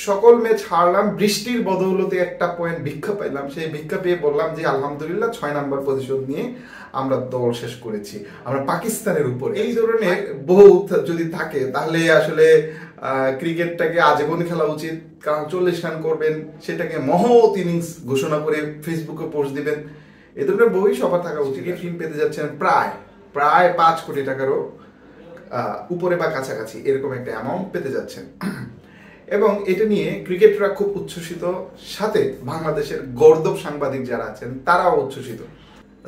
সকল ম্যাচ হারলাম, বৃষ্টির বদৌলতে একটা পয়েন্ট ভিক্ষা পাইলাম। সেই ভিক্ষা পেয়ে বললাম যে আলহামদুলিল্লাহ 6 নাম্বার পজিশন নিয়ে আমরা দল শেষ করেছি, আমরা পাকিস্তানের উপর। এই ধরনের বহু যদি থাকে তাহলে আসলে ক্রিকেটটাকে আজীবন খেলা উচিত। কারণ 40 রান করবেন, সেটাকে মহৎ ইনিংস ঘোষণা করে ফেসবুকে পোস্ট দিবেন। এ ধরনের বই সবার থাকা উচিত। টিম পেতে যাচ্ছেন প্রায় 5 কোটি টাকারও উপরে বা কাছাকাছি এরকম একটা অ্যামাউন্ট পেতে যাচ্ছেন। এবং এটা নিয়ে ক্রিকেটাররা খুব উচ্ছ্বসিত, সাথে বাংলাদেশের গর্দভ সাংবাদিক যারা আছেন তারাও উচ্ছ্বসিত।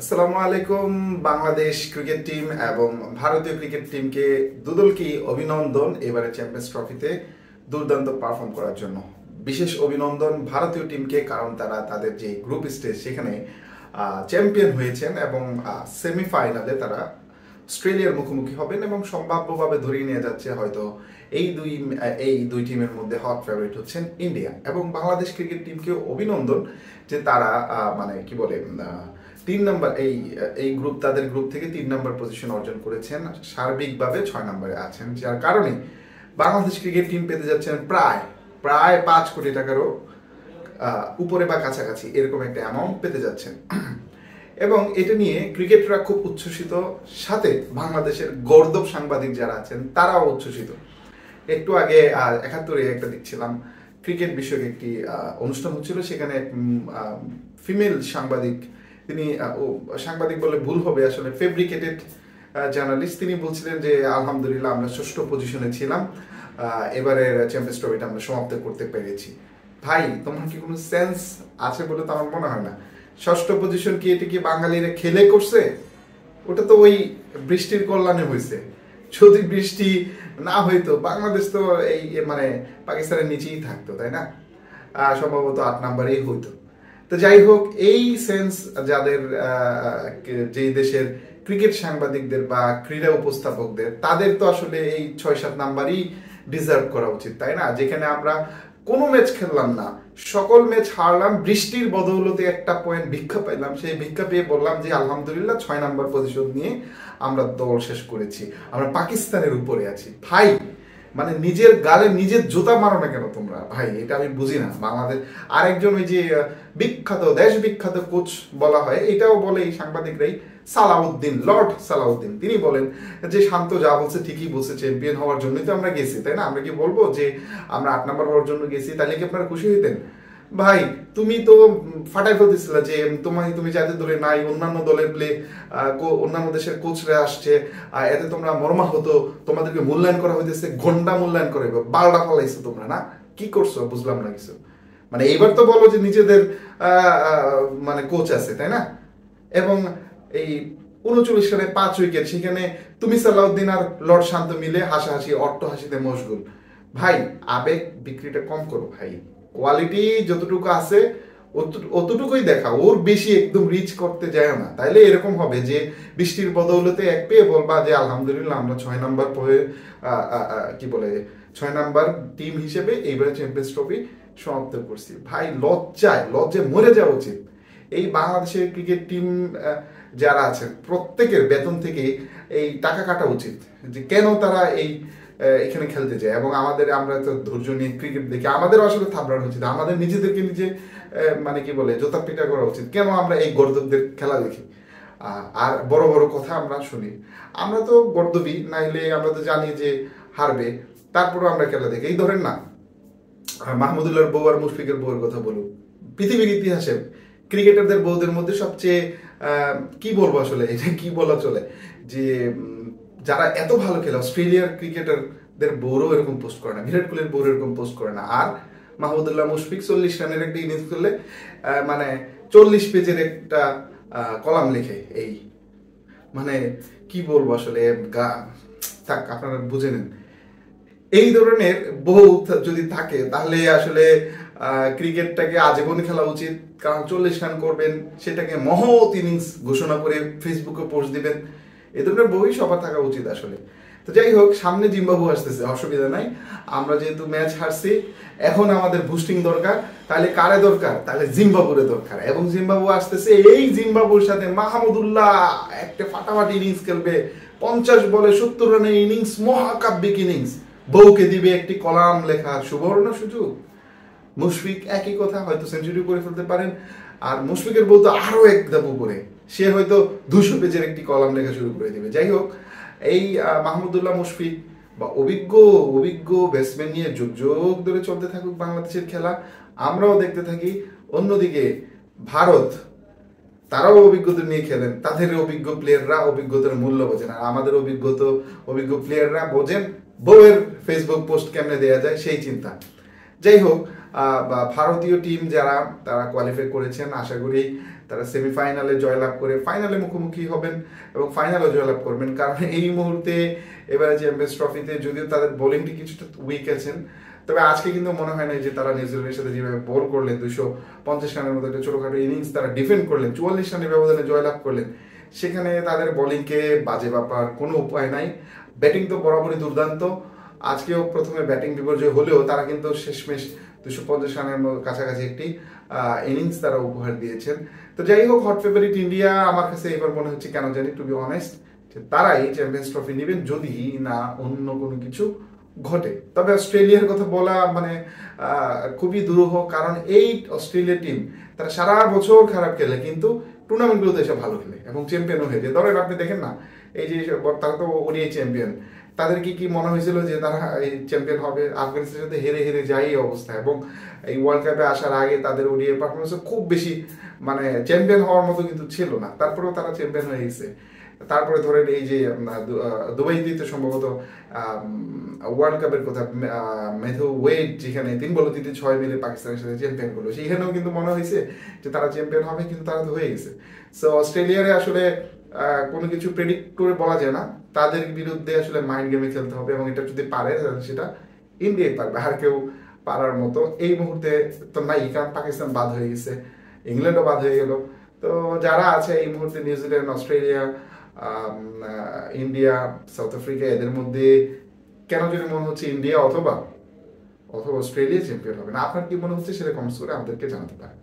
আসসালামু আলাইকুম। বাংলাদেশ ক্রিকেট টিম এবং ভারতীয় ক্রিকেট টিমকে দুদলকেই অভিনন্দন এবারে চ্যাম্পিয়ন্স ট্রফিতে দুর্দান্ত পারফর্ম করার জন্য। বিশেষ অভিনন্দন ভারতীয় টিমকে, কারণ তারা তাদের যে গ্রুপ স্টেজ সেখানে চ্যাম্পিয়ন হয়েছেন এবং সেমিফাইনালে তারা অস্ট্রেলিয়ার মুখোমুখি হবেন এবং সম্ভাব্যভাবে ধরিয়ে নিয়ে যাচ্ছে হয়তো এই দুই টিমের মধ্যে হট ফেভারিট হচ্ছেন ইন্ডিয়া। এবং বাংলাদেশ ক্রিকেট টিমকে অভিনন্দন যে তারা মানে কি বলে 3 নম্বর এই গ্রুপ, তাদের গ্রুপ থেকে 3 নম্বর পজিশন অর্জন করেছেন, সার্বিকভাবে 6 নম্বরে আছেন, যার কারণে বাংলাদেশ ক্রিকেট টিম পেতে যাচ্ছেন প্রায় 5 কোটি টাকারও উপরে বা কাছাকাছি এরকম একটা অ্যামাউন্ট পেতে যাচ্ছেন। এবং এটা নিয়ে ক্রিকেটাররা খুব উচ্ছ্বসিত, সাথে বাংলাদেশের গর্দভ সাংবাদিক যারা আছেন তারাও উচ্ছ্বসিত। একটু আগে 71-এ একটা দেখছিলাম, ক্রিকেট বিষয়ক একটি অনুষ্ঠান হচ্ছিল, সেখানে ফিমেল সাংবাদিক, তিনি সাংবাদিক বলে ভুল হবে, আসলে ফেব্রিকেটেড জার্নালিস্ট, তিনি বলছিলেন যে আলহামদুলিল্লাহ আমরা 6ষ্ঠ পজিশনে ছিলাম, এবারের চ্যাম্পিয়ন্স ট্রফিটা আমরা সমাপ্ত করতে পেরেছি। ভাই, তোমার কি কোনো সেন্স আছে বলে তো আমার মনে হয় না। 6ষ্ঠ পজিশন কি এটা কি বাঙালিরা খেলে করছে? ওটা তো ওই বৃষ্টির কল্যাণে হয়েছে। যদি বৃষ্টি না হইতো বাংলাদেশ তো এই মানে পাকিস্তানের নিচেই থাকতো, তাই না? সম্ভবত 8 নম্বরেই হইতো। তো যাই হোক, এই সেন্স যাদের যেই দেশের ক্রিকেট সাংবাদিকদের বা ক্রীড়া উপস্থাপকদের, তাদের তো আসলে এই 6-7 নাম্বারই ডিজার্ভ করা উচিত, তাই না? যেখানে আমরা কোনো ম্যাচ খেললাম না, সকল ম্যাচ হারলাম, বৃষ্টির বদৌলতে একটা পয়েন্ট ভিক্ষা পাইলাম। সেই ভিক্ষা পেয়ে বললাম যে আলহামদুলিল্লাহ 6 নম্বর পজিশন নিয়ে আমরা দল শেষ করেছি, আমরা পাকিস্তানের উপরে আছি। ভাই, মানে নিজের গালে নিজের জুতা মারো না কেন তোমরা? ভাই, এটা আমি বুঝি না। বাংলাদেশ আরেকজন ওই যে বিখ্যাত, দেশ বিখ্যাত কোচ বলা হয়, এটাও বলে এই সাংবাদিকরাই, সালাউদ্দিন, লর্ড সালাউদ্দিন, তিনি বলেন যে শান্ত যা বলছে ঠিকই বলছে, চ্যাম্পিয়ন হওয়ার জন্যই তো আমরা গেছি, তাই না? আমরা কি বলবো যে আমরা 8 নম্বর হওয়ার জন্য গেছি? তাহলে কি আপনারা খুশি হইতেন? ভাই, তুমি তো ফাটাই ফেলতেছিল যে তুমি যাদের দলে নাই, অন্যান্য দলের অন্যান্য দেশের কোচরা আসছে, এতে তোমরা মর্মাহত, তোমাদেরকে মূল্যায়ন করা হইতেছে, ঘন্টা মূল্যায়ন করে বালটা ফলাইছো তোমরা, না? কি করছো বুঝলাম না কিছু। মানে এবার তো বলো যে নিজেদের মানে কোচ আছে, তাই না? এবং এই 39 রানে 5 উইকেট, সেখানে তুমি সালাউদ্দিন আর লর্ড শান্ত মিলে হাসাহাসি অট্টহাসিতে মশগুল। ভাই, আবেগ বিক্রিটা কম করো ভাই, কোয়ালিটি যতটুকু আছে অতটুকুই দেখা, ওর বেশি একদম রিচ করতে যায় না। তাইলে এরকম হবে যে বৃষ্টির বদৌলতে এক পেয়ে বলবা যে আলহামদুলিল্লাহ আমরা 6 নাম্বার কি বলে 6 নাম্বার টিম হিসেবে এইবারে চ্যাম্পিয়ন্স ট্রফি সমাপ্ত করছি। ভাই, লজ্জায় মরে যাওয়া উচিত। এই বাংলাদেশের ক্রিকেট টিম যারা আছেন প্রত্যেকের বেতন থেকে এই টাকা কাটা উচিত, যে কেন তারা এখানে খেলতে যায়। এবং আমরা তো ধৈর্য নিয়ে ক্রিকেট দেখি, আমাদেরও আসলে থাবড়ানো উচিত, আমাদের নিজেদেরকে নিজে মানে কি বলে জোতা পিটা করা উচিত। কেন আমরা এই গর্দভদের খেলা দেখি আর বড় বড় কথা আমরা শুনি? আমরা তো গর্দভী, নাইলে আমরা তো জানি যে হারবে, তারপরেও আমরা খেলা দেখি। এই ধরেন না, মাহমুদুল্লাহর বউ আর মুশফিকের বউয়ের কথা বলুন, পৃথিবীর ইতিহাসে ক্রিকেটারদের বউদের মধ্যে সবচেয়ে কি বলবো আসলে, এটা কি বলা চলে, যে যারা এত ভালো খেলে, অস্ট্রেলিয়ার ক্রিকেটারদের বউরও এরকম পোস্ট করে না, বিরাট কোহলির বউর এরকম পোস্ট করে না। আর মাহমুদুল্লাহ মুশফিক 40 রানের একটা ইনিংস করলে মানে 40 পেজের একটা কলাম লিখে, এই মানে কি বলবো আসলে, থাক আপনারা বুঝে নেন। এই ধরনের বউ যদি থাকে তাহলে আসলে ক্রিকেটটাকে আজীবন খেলা উচিত। কারণ 40 রান করবেন, সেটাকে মহৎ ইনিংস ঘোষণা করে ফেসবুকে পোস্ট দিবেন। এ ধরনের বই সবার থাকা উচিত আসলে। তো যাই হোক, সামনে জিম্বাবু আসতেছে, অসুবিধা নাই। আমরা যেহেতু ম্যাচ হারছি, এখন আমাদের বুস্টিং দরকার। তাহলে কারে দরকার? তাহলে জিম্বাবুরে দরকার। এবং জিম্বাবু আসতেছে, এই জিম্বাবুর সাথে মাহমুদুল্লাহ একটা ফাটাফাটি ইনিংস খেলবে, 50 বলে 70 রানের ইনিংস, মহাকাব্যিক ইনিংস। বউকে দিবে একটি কলাম লেখার সুবর্ণ সুযোগ। মুশফিক একই কথা, হয়তো সেঞ্চুরি করে ফেলতে পারেন। আর মুশফিকের বউ তো আরো এক ধাপ উপরে, সে হয়তো 200 পেজের একটি কলাম লেখা শুরু করে দেবে। যাই হোক, এই মাহমুদুল্লাহ মুশফিক বা অভিজ্ঞ অভিজ্ঞ ব্যাটসম্যান নিয়ে যুগ যুগ ধরে চলতে থাকুক বাংলাদেশের খেলা, আমরাও দেখতে থাকি। অন্যদিকে ভারত, তারাও অভিজ্ঞতা নিয়ে খেলেন, তাদের অভিজ্ঞ প্লেয়াররা অভিজ্ঞতার মূল্য বোঝেন, আর আমাদের অভিজ্ঞ প্লেয়াররা বোঝেন বউয়ের ফেসবুক পোস্ট কেমনে দেওয়া যায় সেই চিন্তা। যাই হোক, ভারতীয় টিম যারা তারা কোয়ালিফাই করেছেন, আশা করি তারা সেমিফাইনালে জয়লাভ করে ফাইনালে মুখোমুখি হবেন এবং ফাইনালে জয়লাভ করবেন। কারণ এই মুহূর্তে এবারে চ্যাম্পিয়ন্স ট্রফিতে যদিও তাদের বোলিংটি কিছুটা উইক আছেন, তবে আজকে কিন্তু মনে হয় না যে তারা নিউজিল্যান্ডের সাথে যেভাবে বল করলেন, 250 রানের মতো একটা ছোটখাটো ইনিংস তারা ডিফেন্ড করলেন, 44 রানের ব্যবধানে জয়লাভ করলেন, সেখানে তাদের বোলিংকে বাজে ব্যাপার কোনো উপায় নাই। ব্যাটিং তো বরাবরই দুর্দান্ত, আজকেও প্রথমে ব্যাটিং বিপর্যয় হলেও তারা কিন্তু শেষমেশ 250 রানের কাছাকাছি একটি ইনিংস তারা উপহার দিয়েছেন। তো যাই হোক, হট ফেভারিট ইন্ডিয়া আমার কাছে এবার মনে হচ্ছে, কেন জানি টু বি অনেস্ট, তারাই চ্যাম্পিয়ন্স ট্রফি নেবেন যদি না অন্য কোনো কিছু ঘটে। তবে অস্ট্রেলিয়ার কথা বলা মানে খুবই দুরূহ, কারণ এই অস্ট্রেলিয়া টিম তারা সারা বছর খারাপ খেলে কিন্তু টুর্নামেন্টগুলোতে এসে ভালো খেলে এবং চ্যাম্পিয়নও হয়েছে। ধরেন আপনি দেখেন না, এই যে তারা তো ওডিআই চ্যাম্পিয়ন, তাদের কি মনে হয়েছিল যে তারা এই চ্যাম্পিয়ন হবে? আফগানিস্তানের সাথে হেরে হেরে যায় এই অবস্থা, এবং এই ওয়ার্ল্ড কাপে আসার আগে তাদের ওডিআই পারফরমেন্স খুব বেশি মানে চ্যাম্পিয়ন হওয়ার মতো কিন্তু ছিল না, তারপরেও তারা চ্যাম্পিয়ন হয়ে গেছে। তারপরে ধরেন এই যে দুবাইতে তো সম্ভবত ওয়ার্ল্ড কাপের কথা, মেথু ওয়েড যেখানে 3 বলে 6 মিলে পাকিস্তানের সাথে চ্যাম্পিয়ন করলো, সেইখানেও কিন্তু মনে হয়েছে যে তারা চ্যাম্পিয়ন হবে, কিন্তু তারা তো হয়ে গেছে। সো অস্ট্রেলিয়ারে আসলে কোনো কিছু প্রেডিক্ট করে বলা যায় না, তাদের বিরুদ্ধে আসলে মাইন্ড গেমে খেলতে হবে, এবং এটা যদি পারে সেটা ইন্ডিয়াই পারবে, আর কেউ পারার মতো এই মুহূর্তে তো নাই, কারণ পাকিস্তান বাদ হয়ে গেছে, ইংল্যান্ডও বাদ হয়ে গেল। তো যারা আছে এই মুহূর্তে New Zealand, Australia, India, south Africa, এদের মধ্যে কেন যদি মনে হচ্ছে ইন্ডিয়া অথবা অস্ট্রেলিয়া চ্যাম্পিয়ন হবে না। আপনার কি মনে হচ্ছে সেটা কমেন্টস করে আমাদেরকে জানাতে পারেন।